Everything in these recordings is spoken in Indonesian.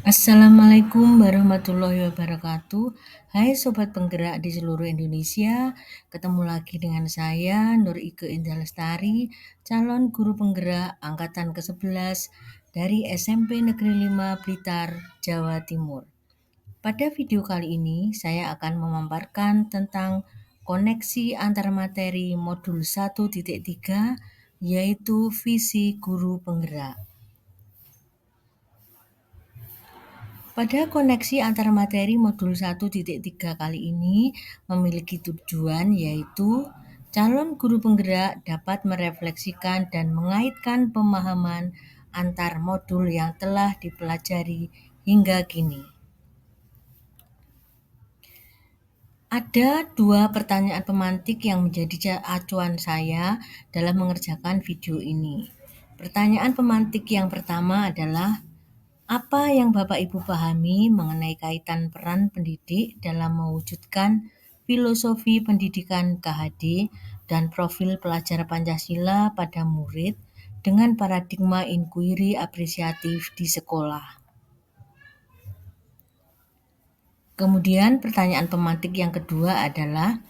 Assalamualaikum warahmatullahi wabarakatuh. Hai Sobat Penggerak di seluruh Indonesia. Ketemu lagi dengan saya Nur Ike Indah Lestari, calon guru penggerak angkatan ke-11 dari SMP Negeri 5 Blitar, Jawa Timur. Pada video kali ini saya akan memaparkan tentang koneksi antar materi modul 1.3 yaitu visi guru penggerak. Pada koneksi antar materi modul 1.3 kali ini memiliki tujuan yaitu calon guru penggerak dapat merefleksikan dan mengaitkan pemahaman antar modul yang telah dipelajari hingga kini. Ada dua pertanyaan pemantik yang menjadi acuan saya dalam mengerjakan video ini. Pertanyaan pemantik yang pertama adalah, apa yang Bapak Ibu pahami mengenai kaitan peran pendidik dalam mewujudkan filosofi pendidikan KHD dan profil pelajar Pancasila pada murid dengan paradigma inquiry apresiatif di sekolah? Kemudian pertanyaan pemantik yang kedua adalah,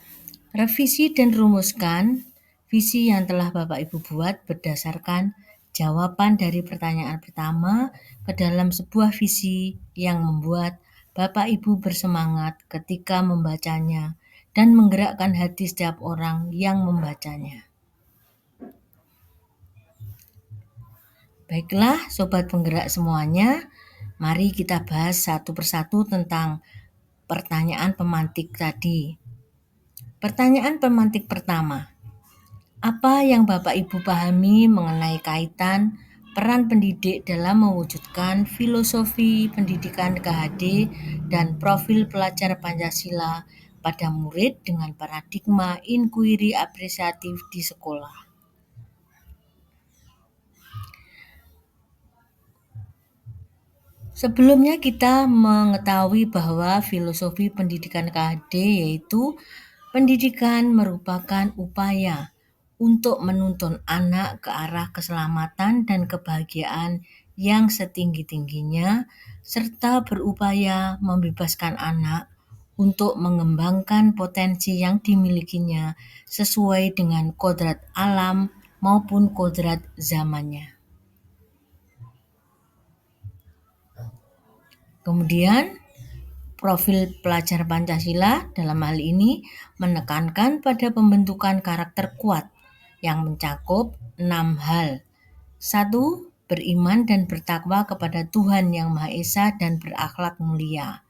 revisi dan rumuskan visi yang telah Bapak Ibu buat berdasarkan jawaban dari pertanyaan pertama ke dalam sebuah visi yang membuat Bapak Ibu bersemangat ketika membacanya dan menggerakkan hati setiap orang yang membacanya. Baiklah Sobat Penggerak semuanya, mari kita bahas satu persatu tentang pertanyaan pemantik tadi. Pertanyaan pemantik pertama, apa yang Bapak Ibu pahami mengenai kaitan peran pendidik dalam mewujudkan filosofi pendidikan KHD dan profil pelajar Pancasila pada murid dengan paradigma inquiry apresiatif di sekolah? Sebelumnya kita mengetahui bahwa filosofi pendidikan KHD yaitu pendidikan merupakan upaya untuk menuntun anak ke arah keselamatan dan kebahagiaan yang setinggi-tingginya, serta berupaya membebaskan anak untuk mengembangkan potensi yang dimilikinya sesuai dengan kodrat alam maupun kodrat zamannya. Kemudian, profil pelajar Pancasila dalam hal ini menekankan pada pembentukan karakter kuat yang mencakup 6 hal. 1. Beriman dan bertakwa kepada Tuhan Yang Maha Esa dan berakhlak mulia.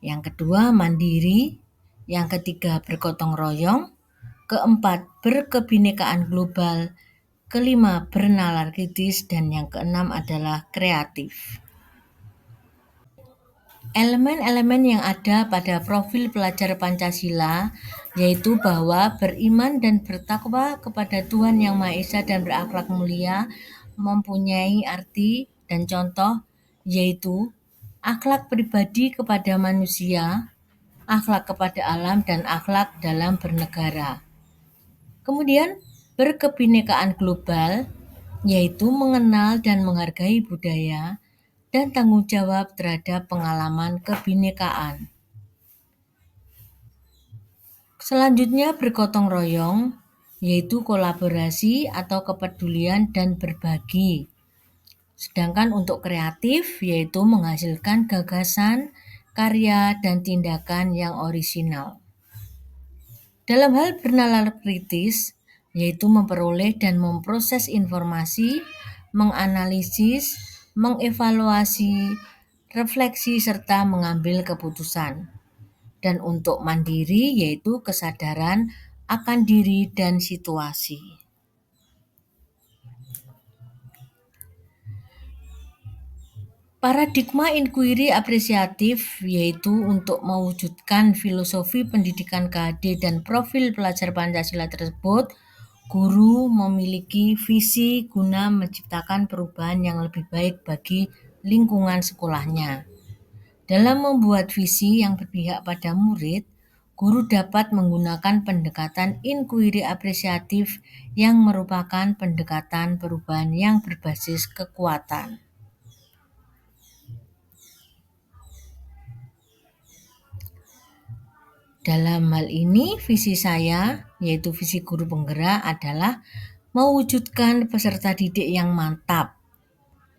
Yang kedua, mandiri. Yang ketiga, bergotong royong. Keempat, berkebinekaan global. Kelima, bernalar kritis. Dan yang keenam adalah kreatif. Elemen-elemen yang ada pada profil pelajar Pancasila yaitu bahwa beriman dan bertakwa kepada Tuhan Yang Maha Esa dan berakhlak mulia mempunyai arti dan contoh yaitu akhlak pribadi kepada manusia, akhlak kepada alam, dan akhlak dalam bernegara. Kemudian berkebinekaan global yaitu mengenal dan menghargai budaya dan tanggung jawab terhadap pengalaman kebinekaan. Selanjutnya bergotong royong, yaitu kolaborasi atau kepedulian dan berbagi. Sedangkan untuk kreatif, yaitu menghasilkan gagasan, karya, dan tindakan yang orisinal. Dalam hal bernalar kritis, yaitu memperoleh dan memproses informasi, menganalisis, mengevaluasi, refleksi, serta mengambil keputusan. Dan untuk mandiri yaitu kesadaran akan diri dan situasi. Paradigma inquiry apresiatif yaitu untuk mewujudkan filosofi pendidikan KHD dan profil pelajar Pancasila tersebut, guru memiliki visi guna menciptakan perubahan yang lebih baik bagi lingkungan sekolahnya. Dalam membuat visi yang berpihak pada murid, guru dapat menggunakan pendekatan inquiry apresiatif yang merupakan pendekatan perubahan yang berbasis kekuatan. Dalam hal ini, visi saya, yaitu visi guru penggerak, adalah mewujudkan peserta didik yang mantap,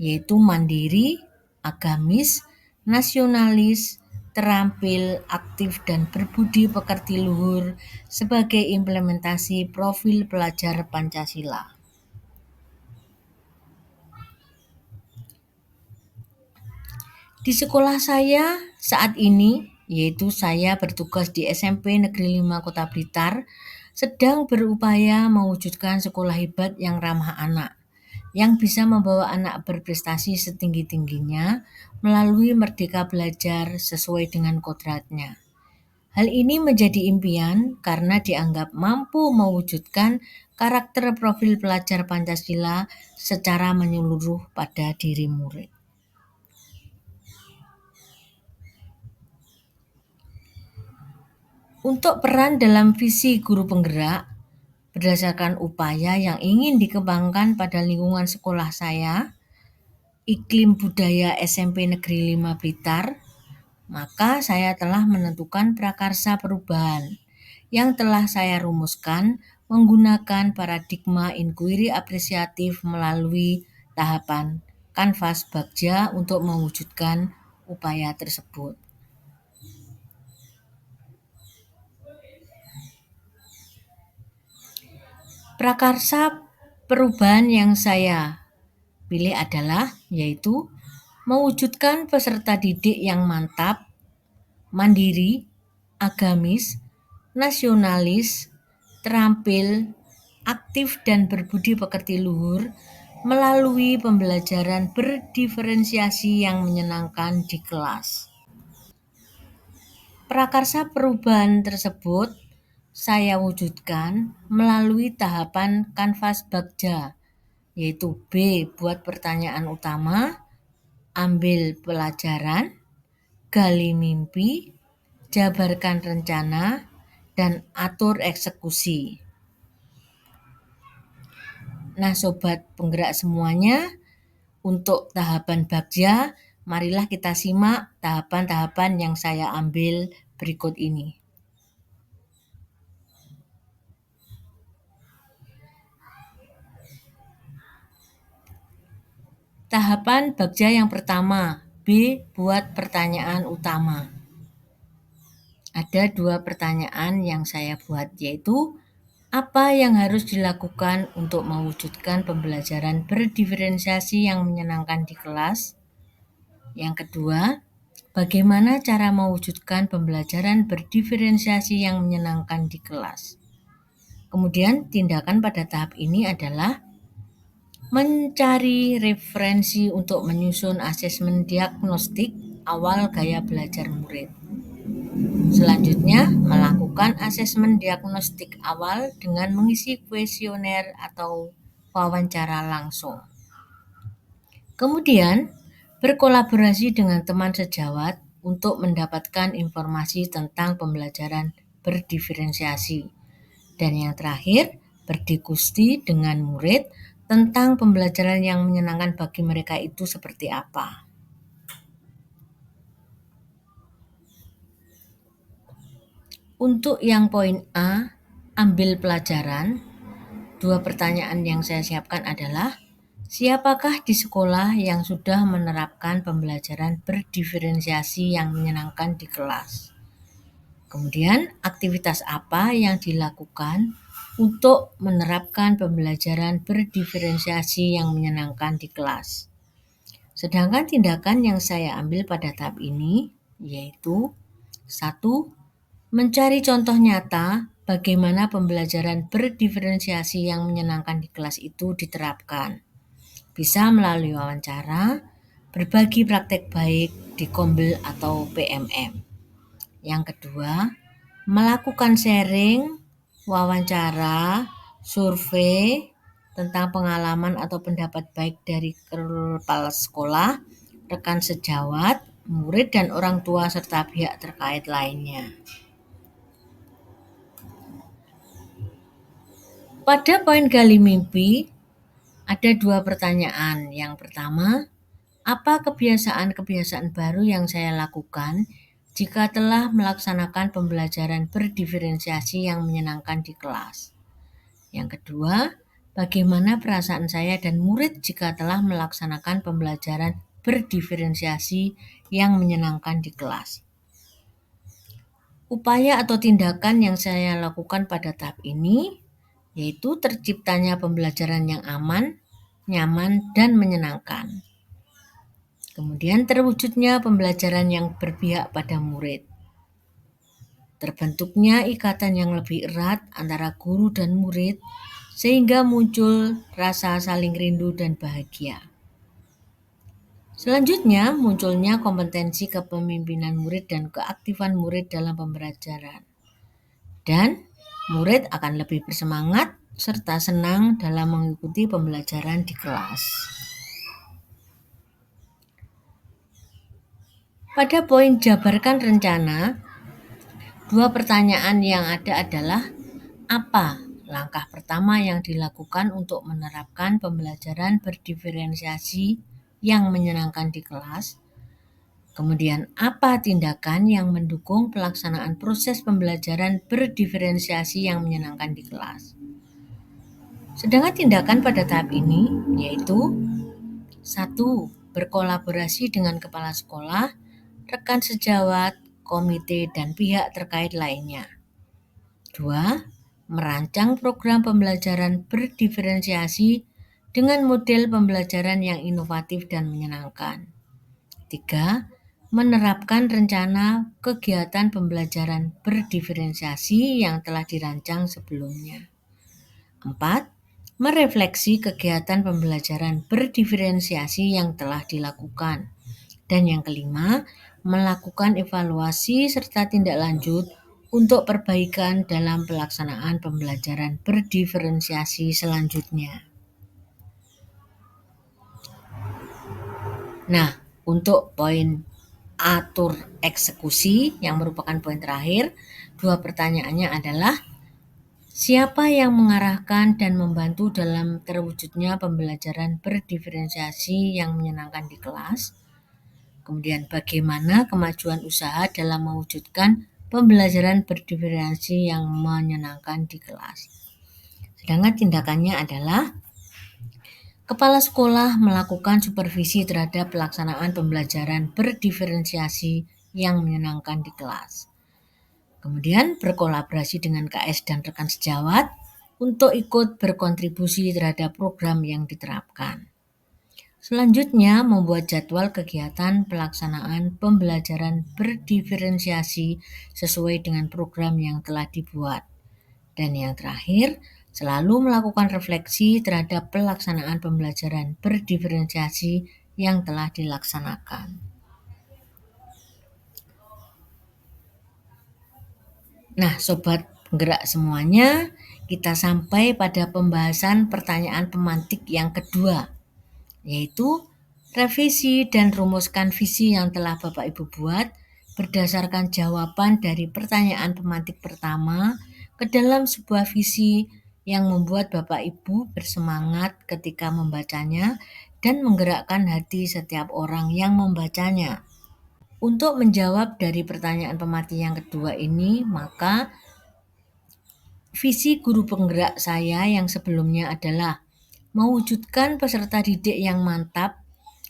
yaitu mandiri, agamis, nasionalis, terampil, aktif, dan berbudi pekerti luhur sebagai implementasi profil pelajar Pancasila. Di sekolah saya saat ini, yaitu saya bertugas di SMP Negeri 5 Kota Blitar, sedang berupaya mewujudkan sekolah hebat yang ramah anak, yang bisa membawa anak berprestasi setinggi-tingginya melalui merdeka belajar sesuai dengan kodratnya. Hal ini menjadi impian karena dianggap mampu mewujudkan karakter profil pelajar Pancasila secara menyeluruh pada diri murid. Untuk peran dalam visi guru penggerak, berdasarkan upaya yang ingin dikembangkan pada lingkungan sekolah saya, iklim budaya SMP Negeri 5 Blitar, maka saya telah menentukan prakarsa perubahan yang telah saya rumuskan menggunakan paradigma inquiry apresiatif melalui tahapan kanvas Bagja untuk mewujudkan upaya tersebut. Prakarsa perubahan yang saya pilih adalah yaitu mewujudkan peserta didik yang mantap, mandiri, agamis, nasionalis, terampil, aktif dan berbudi pekerti luhur melalui pembelajaran berdiferensiasi yang menyenangkan di kelas. Prakarsa perubahan tersebut saya wujudkan melalui tahapan kanvas Bagja, yaitu B. Buat pertanyaan utama, ambil pelajaran, gali mimpi, jabarkan rencana, dan atur eksekusi. Nah, sobat penggerak semuanya, untuk tahapan Bagja, marilah kita simak tahapan-tahapan yang saya ambil berikut ini. Tahapan Bagja yang pertama, B. Buat pertanyaan utama. Ada 2 pertanyaan yang saya buat, yaitu apa yang harus dilakukan untuk mewujudkan pembelajaran berdiferensiasi yang menyenangkan di kelas? Yang kedua, bagaimana cara mewujudkan pembelajaran berdiferensiasi yang menyenangkan di kelas? Kemudian tindakan pada tahap ini adalah mencari referensi untuk menyusun asesmen diagnostik awal gaya belajar murid. Selanjutnya, melakukan asesmen diagnostik awal dengan mengisi kuesioner atau wawancara langsung. Kemudian, berkolaborasi dengan teman sejawat untuk mendapatkan informasi tentang pembelajaran berdiferensiasi. Dan yang terakhir, berdiskusi dengan murid tentang pembelajaran yang menyenangkan bagi mereka itu seperti apa. Untuk yang poin A, ambil pelajaran, 2 pertanyaan yang saya siapkan adalah, siapakah di sekolah yang sudah menerapkan pembelajaran berdiferensiasi yang menyenangkan di kelas? Kemudian, aktivitas apa yang dilakukan untuk menerapkan pembelajaran berdiferensiasi yang menyenangkan di kelas? Sedangkan tindakan yang saya ambil pada tahap ini yaitu 1. Mencari contoh nyata bagaimana pembelajaran berdiferensiasi yang menyenangkan di kelas itu diterapkan. Bisa melalui wawancara, berbagi praktek baik di Kombel atau PMM. Yang kedua, melakukan sharing, wawancara, survei tentang pengalaman atau pendapat baik dari kepala sekolah, rekan sejawat, murid dan orang tua serta pihak terkait lainnya. Pada poin gali mimpi, ada 2 pertanyaan. Yang pertama, apa kebiasaan-kebiasaan baru yang saya lakukan jika telah melaksanakan pembelajaran berdiferensiasi yang menyenangkan di kelas. Yang kedua, bagaimana perasaan saya dan murid jika telah melaksanakan pembelajaran berdiferensiasi yang menyenangkan di kelas. Upaya atau tindakan yang saya lakukan pada tahap ini yaitu terciptanya pembelajaran yang aman, nyaman, dan menyenangkan. Kemudian terwujudnya pembelajaran yang berpihak pada murid. Terbentuknya ikatan yang lebih erat antara guru dan murid sehingga muncul rasa saling rindu dan bahagia. Selanjutnya munculnya kompetensi kepemimpinan murid dan keaktifan murid dalam pembelajaran. Dan murid akan lebih bersemangat serta senang dalam mengikuti pembelajaran di kelas. Pada poin jabarkan rencana, dua pertanyaan yang ada adalah apa langkah pertama yang dilakukan untuk menerapkan pembelajaran berdiferensiasi yang menyenangkan di kelas? Kemudian apa tindakan yang mendukung pelaksanaan proses pembelajaran berdiferensiasi yang menyenangkan di kelas? Sedangkan tindakan pada tahap ini yaitu 1. Berkolaborasi dengan kepala sekolah, rekan sejawat, komite, dan pihak terkait lainnya. 2. Merancang program pembelajaran berdiferensiasi dengan model pembelajaran yang inovatif dan menyenangkan. 3. Menerapkan rencana kegiatan pembelajaran berdiferensiasi yang telah dirancang sebelumnya. 4. Merefleksi kegiatan pembelajaran berdiferensiasi yang telah dilakukan. Dan yang kelima, melakukan evaluasi serta tindak lanjut untuk perbaikan dalam pelaksanaan pembelajaran berdiferensiasi selanjutnya. Nah, untuk poin atur eksekusi yang merupakan poin terakhir, dua pertanyaannya adalah siapa yang mengarahkan dan membantu dalam terwujudnya pembelajaran berdiferensiasi yang menyenangkan di kelas? Kemudian bagaimana kemajuan usaha dalam mewujudkan pembelajaran berdiferensiasi yang menyenangkan di kelas? Sedangkan tindakannya adalah kepala sekolah melakukan supervisi terhadap pelaksanaan pembelajaran berdiferensiasi yang menyenangkan di kelas. Kemudian berkolaborasi dengan KS dan rekan sejawat untuk ikut berkontribusi terhadap program yang diterapkan. Selanjutnya membuat jadwal kegiatan pelaksanaan pembelajaran berdiferensiasi sesuai dengan program yang telah dibuat. Dan yang terakhir, selalu melakukan refleksi terhadap pelaksanaan pembelajaran berdiferensiasi yang telah dilaksanakan. Nah, sobat penggerak semuanya, kita sampai pada pembahasan pertanyaan pemantik yang kedua, yaitu revisi dan rumuskan visi yang telah Bapak Ibu buat berdasarkan jawaban dari pertanyaan pemantik pertama ke dalam sebuah visi yang membuat Bapak Ibu bersemangat ketika membacanya dan menggerakkan hati setiap orang yang membacanya. Untuk menjawab dari pertanyaan pemantik yang kedua ini, maka visi guru penggerak saya yang sebelumnya adalah mewujudkan peserta didik yang mantap,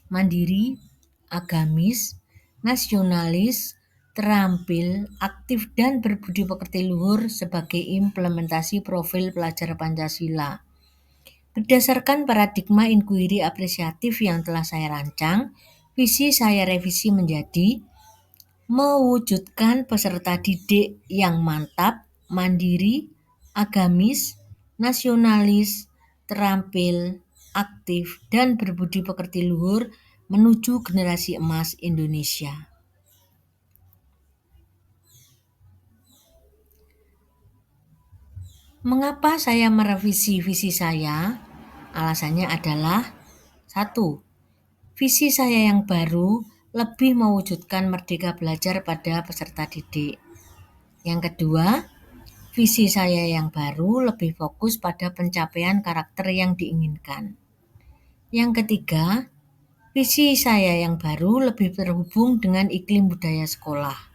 mandiri, agamis, nasionalis, terampil, aktif, dan berbudi pekerti luhur sebagai implementasi profil pelajar Pancasila. Berdasarkan paradigma inquiry apresiatif yang telah saya rancang, visi saya revisi menjadi mewujudkan peserta didik yang mantap, mandiri, agamis, nasionalis, terampil, aktif, dan berbudi pekerti luhur menuju generasi emas Indonesia. Mengapa saya merevisi visi saya? Alasannya adalah 1. Visi saya yang baru lebih mewujudkan merdeka belajar pada peserta didik. Yang kedua, visi saya yang baru lebih fokus pada pencapaian karakter yang diinginkan. Yang ketiga, visi saya yang baru lebih terhubung dengan iklim budaya sekolah.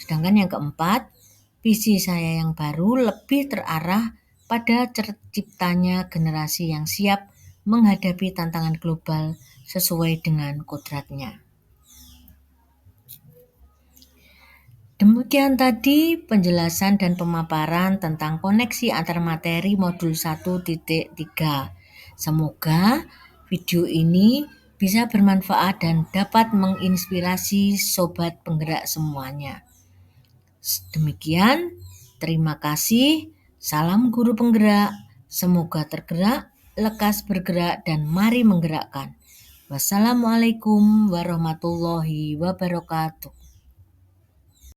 Sedangkan yang keempat, visi saya yang baru lebih terarah pada terciptanya generasi yang siap menghadapi tantangan global sesuai dengan kodratnya. Demikian tadi penjelasan dan pemaparan tentang koneksi antar materi modul 1.3. Semoga video ini bisa bermanfaat dan dapat menginspirasi sobat penggerak semuanya. Demikian, terima kasih. Salam guru penggerak. Semoga tergerak, lekas bergerak, dan mari menggerakkan. Wassalamualaikum warahmatullahi wabarakatuh.